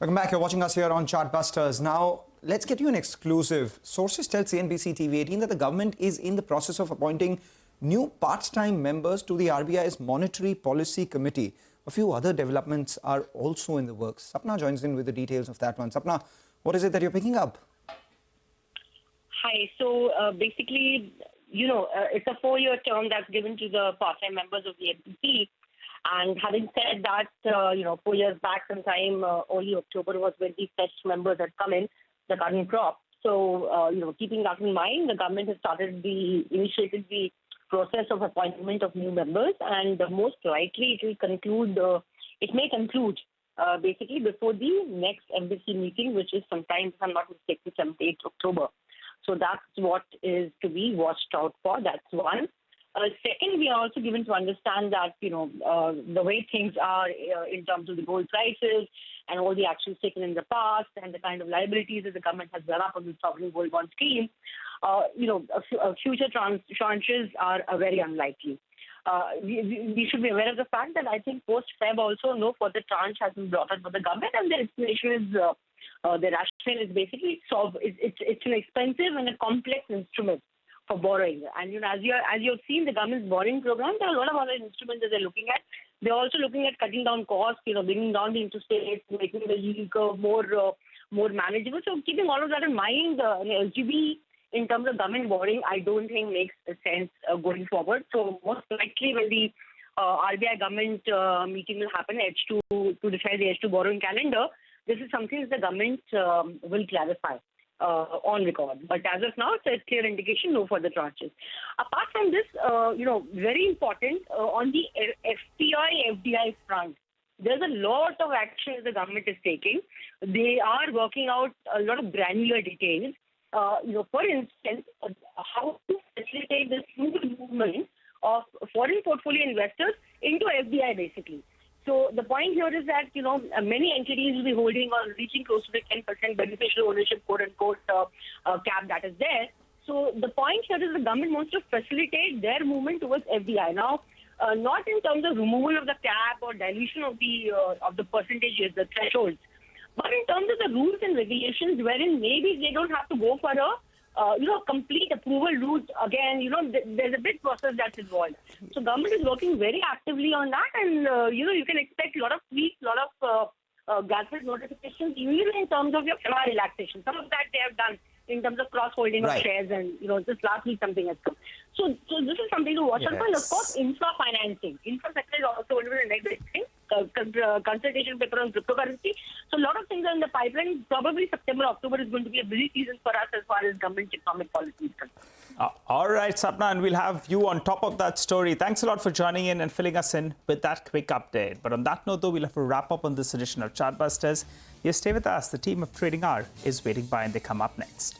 Welcome back. You're watching us here on Chartbusters. Now, let's get you an exclusive. Sources tell CNBC-TV18 that the government is in the process of appointing new part-time members to the RBI's Monetary Policy Committee. A few other developments are also in the works. Sapna joins in with the details of that one. Sapna, what is it that you're picking up? Hi. So basically, it's a 4-year term that's given to the part-time members of the MPC. And having said that, 4 years back sometime, early October was when the fresh members had come in, the current crop. So, keeping that in mind, the government has initiated the process of appointment of new members, and most likely it may conclude basically before the next MPC meeting, which is sometime, if I'm not mistaken, 7th October. So that's what is to be watched out for. That's one. Second, we are also given to understand that, the way things are in terms of the gold prices and all the actions taken in the past and the kind of liabilities that the government has done up on the sovereign gold bond scheme, future tranches are very unlikely. We should be aware of the fact that I think post-Feb also no further tranche has been brought up by the government, and the explanation is, the rationale is basically it's an expensive and a complex instrument for borrowing. And as you have seen the government's borrowing program, there are a lot of other instruments that they're looking at. They're also looking at cutting down costs, bringing down the interest rates, making the yield curve more manageable. So keeping all of that in mind, LGB in terms of government borrowing, I don't think makes sense going forward. So most likely when the RBI government meeting will happen, H2 to decide the H2 borrowing calendar, this is something that the government will clarify on record. But as of now, it's a clear indication, no further tranches. Apart from this, very important, on the FDI front, there's a lot of action the government is taking. They are working out a lot of granular details. For instance, how to facilitate the smooth movement of foreign portfolio investors into FDI, basically. So the point here is that, many entities will be holding or reaching close to the 10% beneficial ownership, quote-unquote, cap that is there. So the point here is the government wants to facilitate their movement towards FDI. Now, not in terms of removal of the cap or dilution of the percentages, the thresholds, but in terms of the rules and regulations wherein maybe they don't have to go for a complete approval route again. There's a big process that's involved. So government is working very actively on that, and you can expect a lot of tweaks, a lot of gazette notifications, even in terms of your FMR relaxation. Some of that they have done in terms of cross-holding of shares, and just last week something has come. So this is something to watch out for. And of course, infra financing. Infra sector is also one of the next big thing. Consultation paper on cryptocurrency. So a lot of things are in the pipeline. Probably September, October is going to be a busy season for us as far as government economic policy is concerned. All right, Sapna, and we'll have you on top of that story. Thanks a lot for joining in and filling us in with that quick update. But on that note, though, we'll have to wrap up on this edition of Chartbusters. You stay with us. The team of Trading Hour is waiting by, and they come up next.